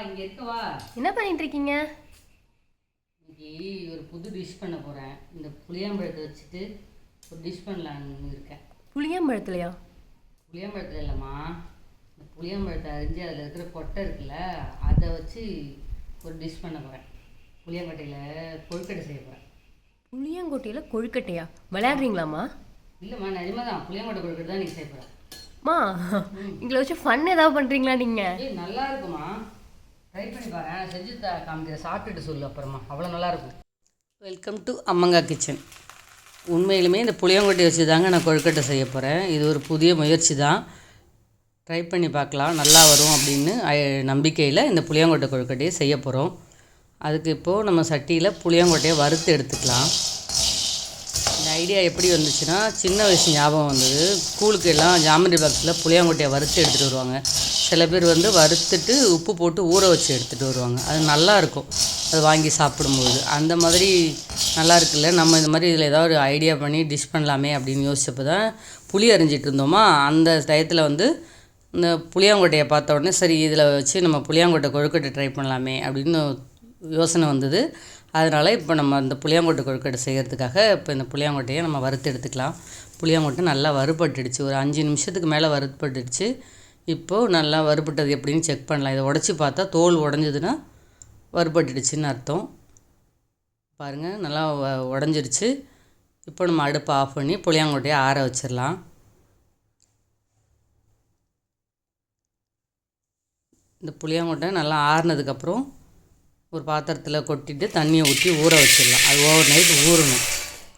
இங்கே இருக்கவா. என்ன பண்ணிட்டு இருக்கீங்க? இன்னைக்கு ஒரு புது டிஷ் பண்ண போகிறேன். இந்த புளியாம்பழத்தை வச்சுட்டு ஒரு டிஷ் பண்ணலான்னு இருக்கேன். புளியாம்பழத்துலையா? புளியாம்பழத்தில் இல்லைம்மா, இந்த புளியாம்பழத்தை அரிஞ்சு அதில் இருக்கிற கொட்டை இருக்குல்ல, அதை வச்சு ஒரு டிஷ் பண்ண போகிறேன். புளியாங்கொட்டையில் கொழுக்கட்டை செய்ய போகிறேன். புளியாங்கொட்டையில் கொழுக்கட்டையா? விளையாடுறீங்களாம்மா? இல்லைம்மா, நிஜமாக தான் புளியாங்கொட்டை கொழுக்கட்டை தான் நீங்கள் செய்ய போகிறேன். மா, எங்களை வச்சு ஃபன் ஏதாவது பண்ணுறீங்களா நீங்கள்? நல்லா இருக்குமா, ட்ரை பண்ணி பாரு. நான் செஞ்சு காமிக்கிறேன், சாப்பிட்டுட்டு சொல்லு அப்புறமா. அவ்வளோ நல்லாயிருக்கும். Welcome to Ammanga kitchen. உண்மையிலுமே இந்த புளியாங்கொட்டை வச்சு தாங்க நான் கொழுக்கட்டை செய்ய போகிறேன். இது ஒரு புதிய முயற்சி தான், ட்ரை பண்ணி பார்க்கலாம், நல்லா வரும் அப்படின்னு நம்பிக்கையில் இந்த புளியாங்கொட்டை கொழுக்கட்டையை செய்ய போகிறோம். அதுக்கு இப்போது நம்ம சட்டியில் புளியாங்கொட்டையை வறுத்து எடுத்துக்கலாம். இந்த ஐடியா எப்படி வந்துச்சுன்னா, சின்ன வயசு ஞாபகம் வந்தது. ஸ்கூலுக்கு எல்லாம் ஜாமெண்ட்ரி பாக்ஸில் புளியாங்கொட்டையை வறுத்து எடுத்துகிட்டு வருவாங்க. சில பேர் வறுத்துட்டு உப்பு போட்டு ஊற வச்சு எடுத்துகிட்டு வருவாங்க. அது நல்லாயிருக்கும், அது வாங்கி சாப்பிடும்போது. அந்த மாதிரி நல்லா இருக்குல்ல. நம்ம இந்த மாதிரி இதில் ஏதாவது ஒரு ஐடியா பண்ணி டிஷ் பண்ணலாமே அப்படின்னு யோசிச்சப்போ தான் புளி அரிஞ்சிட்டு இருந்தோமா, அந்த டயத்தில் இந்த புளியாங்கொட்டையை பார்த்த உடனே சரி இதில் வச்சு நம்ம புளியாங்கொட்டை கொழுக்கட்டை ட்ரை பண்ணலாமே அப்படின்னு யோசனை வந்தது. அதனால் இப்போ நம்ம அந்த புளியாங்கொட்டை கொழுக்கட்டை செய்கிறதுக்காக இப்போ இந்த புளியாங்கொட்டையை நம்ம வறுத்து எடுத்துக்கலாம். புளியாங்கொட்டை நல்லா வறுபட்டுடுச்சு, ஒரு 5 நிமிஷத்துக்கு மேலே வறுபட்டுடுச்சு. இப்போது நல்லா வறுபட்டது எப்படின்னு செக் பண்ணலாம். இதை உடச்சி பார்த்தா தோல் உடஞ்சதுன்னா வறுபட்டுடுச்சின்னு அர்த்தம். பாருங்கள், நல்லா உடஞ்சிருச்சு. இப்போ நம்ம அடுப்பை ஆஃப் பண்ணி புளியாங்கொட்டையை ஆற வச்சிடலாம். இந்த புளியாங்கொட்டை நல்லா ஆறுனதுக்கப்புறம் ஒரு பாத்திரத்தில் கொட்டிட்டு தண்ணியை ஊற்றி ஊற வச்சிடலாம். அது ஓவர் நைட் ஊறணும்.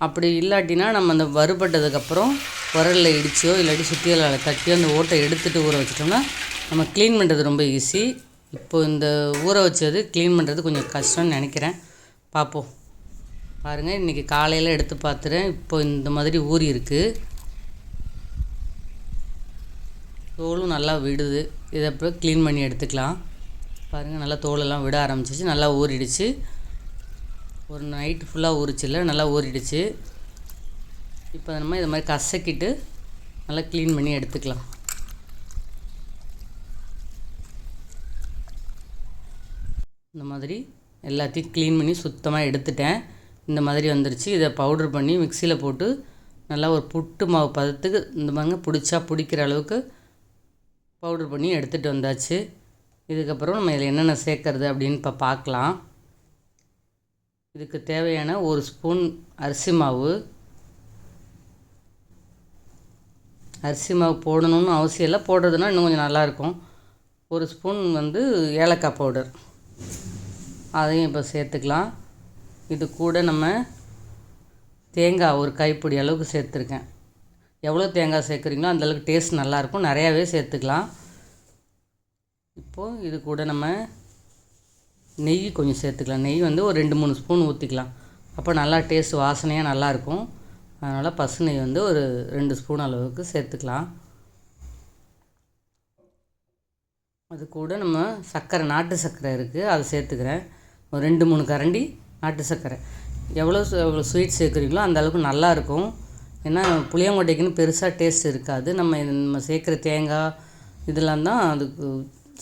அப்படி இல்லாட்டினா நம்ம அந்த வறுபட்டதுக்கப்புறம் உரலில் இடிச்சியோ இல்லாட்டி சுத்தியலால் தட்டியோ அந்த ஓட்டை எடுத்துகிட்டு ஊற வச்சிட்டோம்னா நம்ம க்ளீன் பண்ணுறது ரொம்ப ஈஸி. இப்போது இந்த ஊற வச்சது க்ளீன் பண்ணுறது கொஞ்சம் கஷ்டம்னு நினைக்கிறேன். பார்ப்போம். பாருங்கள், இன்றைக்கி காலையில் எடுத்து பார்த்துறேன். இப்போ இந்த மாதிரி ஊறி இருக்குது, தோலும் நல்லா விடுது. இதை அப்புறம் க்ளீன் பண்ணி எடுத்துக்கலாம். பாருங்கள், நல்லா தோலெல்லாம் விட ஆரம்பிச்சிச்சு, நல்லா ஊறிடுச்சு. ஒரு நைட்டு ஃபுல்லாக ஊறிச்சில்ல, நல்லா ஊறிடுச்சு. இப்போ நம்ம இதை மாதிரி கசக்கிட்டு நல்லா க்ளீன் பண்ணி எடுத்துக்கலாம். இந்த மாதிரி எல்லாத்தையும் க்ளீன் பண்ணி சுத்தமாக எடுத்துட்டேன். இந்த மாதிரி வந்துருச்சு. இதை பவுட்ரு பண்ணி மிக்சியில் போட்டு நல்லா ஒரு புட்டு மாவு பதத்துக்கு இந்த மாதிரி பிடிக்கிற அளவுக்கு பவுட்ரு பண்ணி எடுத்துகிட்டு வந்தாச்சு. இதுக்கப்புறம் நம்ம இதில் என்னென்ன சேர்க்கறது அப்படின்னு இப்போ பார்க்கலாம். இதுக்கு தேவையான 1 ஸ்பூன் அரிசி மாவு. அரிசி மாவு போடணும்னு அவசியம் இல்லை, போடுறதுனா இன்னும் கொஞ்சம் நல்லாயிருக்கும். 1 ஸ்பூன் ஏலக்காய் பவுடர், அதையும் இப்போ சேர்த்துக்கலாம். இது கூட நம்ம தேங்காய் ஒரு கைப்பிடி அளவுக்கு சேர்த்துருக்கேன். எவ்வளோ தேங்காய் சேர்க்குறீங்களோ அந்தளவுக்கு டேஸ்ட் நல்லாயிருக்கும், நிறையாவே சேர்த்துக்கலாம். இப்போது இது கூட நம்ம நெய் கொஞ்சம் சேர்த்துக்கலாம். நெய் ஒரு 2-3 ஸ்பூன் ஊற்றிக்கலாம். அப்போ நல்லா டேஸ்ட் வாசனையாக நல்லாயிருக்கும். அதனால் பசு நெய் ஒரு 2 ஸ்பூன் அளவுக்கு சேர்த்துக்கலாம். அது கூட நம்ம சர்க்கரை, நாட்டு சர்க்கரை இருக்குது, அதை சேர்த்துக்கிறேன். ஒரு 2-3 கரண்டி நாட்டு சர்க்கரை. எவ்வளோ ஸ்வீட் சேர்க்குறீங்களோ அந்த அளவுக்கு நல்லாயிருக்கும். ஏன்னா புளியாங்கொட்டைக்குன்னு பெருசாக டேஸ்ட் இருக்காது. நம்ம சேர்க்குற தேங்காய் இதெல்லாம் தான் அதுக்கு,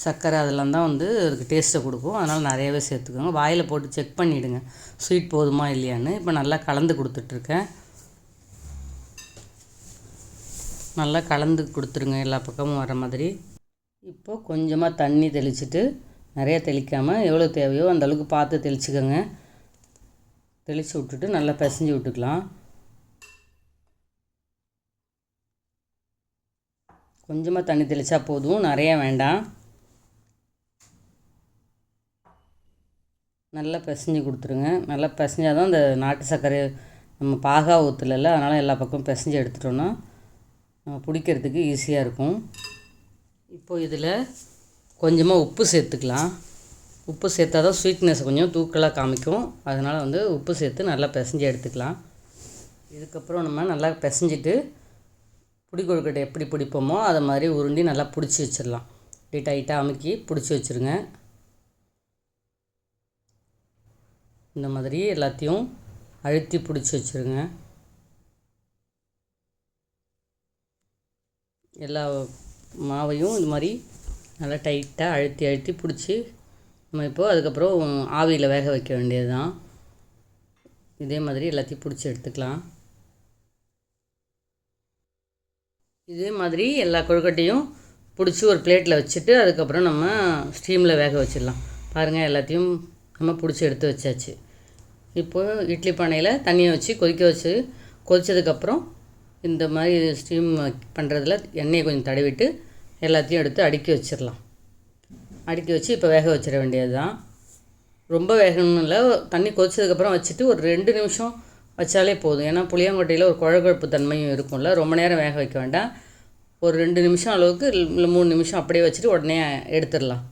சர்க்கரை அதெல்லாம் தான் அதுக்கு டேஸ்ட்டை கொடுக்கும். அதனால் நிறையவே சேர்த்துக்கோங்க. வாயில் போட்டு செக் பண்ணிவிடுங்க ஸ்வீட் போதுமா இல்லையான்னு. இப்போ நல்லா கலந்து கொடுத்துட்ருக்கேன். நல்லா கலந்து கொடுத்துருங்க எல்லா பக்கமும் வர மாதிரி. இப்போது கொஞ்சமாக தண்ணி தெளிச்சுட்டு, நிறைய தெளிக்காமல் எவ்வளோ தேவையோ அந்த அளவுக்கு பார்த்து தெளிச்சுக்கோங்க. தெளித்து விட்டுட்டு நல்லா பிசைஞ்சு விட்டுக்கலாம். கொஞ்சமாக தண்ணி தெளித்தா போதும், நிறையா வேண்டாம். நல்லா பிசைஞ்சு கொடுத்துருங்க. நல்லா பிசைஞ்சால் தான் இந்த நாட்டு சர்க்கரை நம்ம பாகா ஊற்றல, அதனால் எல்லா பக்கமும் பிசைஞ்சு எடுத்துட்டோன்னா நம்ம பிடிக்கிறதுக்கு ஈஸியாக இருக்கும். இப்போது இதில் கொஞ்சமாக உப்பு சேர்த்துக்கலாம். உப்பு சேர்த்தா தான் ஸ்வீட்னஸ் கொஞ்சம் தூக்கலாக காமிக்கும். அதனால் உப்பு சேர்த்து நல்லா பிசைஞ்சு எடுத்துக்கலாம். இதுக்கப்புறம் நம்ம நல்லா பிசைஞ்சிட்டு புடி கொழுக்கட்டை எப்படி பிடிப்போமோ அதை மாதிரி உருண்டி நல்லா பிடிச்சி வச்சிடலாம். இப்படி டைட்டாக அமுக்கி பிடிச்சி வச்சுருங்க. இந்த மாதிரி எல்லாத்தையும் அழுத்தி பிடிச்சி வச்சுருங்க. எல்லா மாவையும் இது மாதிரி நல்லா டைட்டாக அழுத்தி பிடிச்சி நம்ம இப்போது அதுக்கப்புறம் ஆவியில் வேக வைக்க வேண்டியது தான். இதே மாதிரி எல்லாத்தையும் பிடிச்சி எடுத்துக்கலாம். இதே மாதிரி எல்லா கொழுக்கட்டையும் பிடிச்சி ஒரு பிளேட்டில் வச்சுட்டு அதுக்கப்புறம் நம்ம ஸ்டீமில் வேக வச்சிடலாம். பாருங்கள், எல்லாத்தையும் நம்ம பிடிச்சி எடுத்து வச்சாச்சு. இப்போது இட்லி பானையில் தண்ணியை வச்சு கொதித்ததுக்கப்புறம் இந்த மாதிரி ஸ்டீம் பண்ணுறதுல எண்ணெயை கொஞ்சம் தடவிட்டு எல்லாத்தையும் எடுத்து அடுக்கி வச்சிடலாம். அடுக்கி வச்சு இப்போ வேக வச்சிட வேண்டியது தான். ரொம்ப வேகணும் இல்லை, தண்ணி கொதிச்சதுக்கப்புறம் வச்சுட்டு ஒரு 2 நிமிஷம் வச்சாலே போதும். ஏன்னா புளியாங்கொட்டையில் ஒரு குழகுழப்பு தன்மையும் இருக்கும்ல, ரொம்ப நேரம் வேக வைக்க வேண்டாம். ஒரு 2 நிமிஷம் அளவுக்கு இல்லை 3 நிமிஷம் அப்படியே வச்சுட்டு உடனே எடுத்துடலாம்.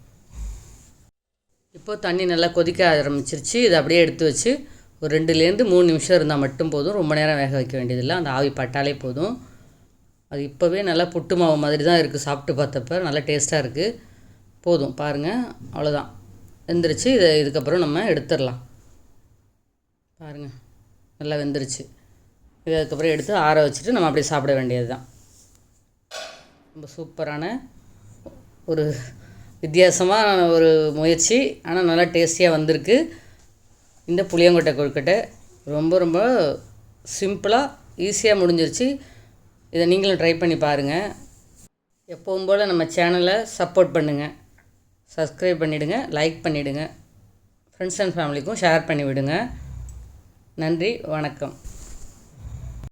இப்போது தண்ணி நல்லா கொதிக்க ஆரம்பிச்சிருச்சு. இதை அப்படியே எடுத்து வச்சு ஒரு 2லேருந்து 3 நிமிஷம் இருந்தால் மட்டும் போதும். ரொம்ப நேரம் வேக வைக்க வேண்டியதில்லை, அந்த ஆவி பட்டாலே போதும். அது இப்போவே நல்லா புட்டு மாவு மாதிரி தான் இருக்குது. சாப்பிட்டு பார்த்தப்ப நல்லா டேஸ்ட்டாக இருக்குது. போதும், பாருங்கள், அவ்வளோதான், வெந்துருச்சு. இதுக்கப்புறம் நம்ம எடுத்துடலாம். பாருங்கள், நல்லா வெந்துருச்சு. இது அதுக்கப்புறம் எடுத்து ஆற வச்சுட்டு நம்ம அப்படியே சாப்பிட வேண்டியது தான். ரொம்ப சூப்பரான ஒரு வித்தியாசமான ஒரு முயற்சி, ஆனால் நல்லா டேஸ்டியாக வந்திருக்கு. இந்த புளியாங்கொட்டை கொழுக்கட்டை ரொம்ப ரொம்ப சிம்பிளாக ஈஸியாக முடிஞ்சிருச்சு. இதை நீங்களும் ட்ரை பண்ணி பாருங்கள். எப்பவும் போல் நம்ம சேனலை சப்போர்ட் பண்ணுங்கள், சப்ஸ்கிரைப் பண்ணிவிடுங்க, லைக் பண்ணிவிடுங்க, ஃப்ரெண்ட்ஸ் அண்ட் ஃபேமிலிக்கும் ஷேர் பண்ணிவிடுங்க. நன்றி, வணக்கம்.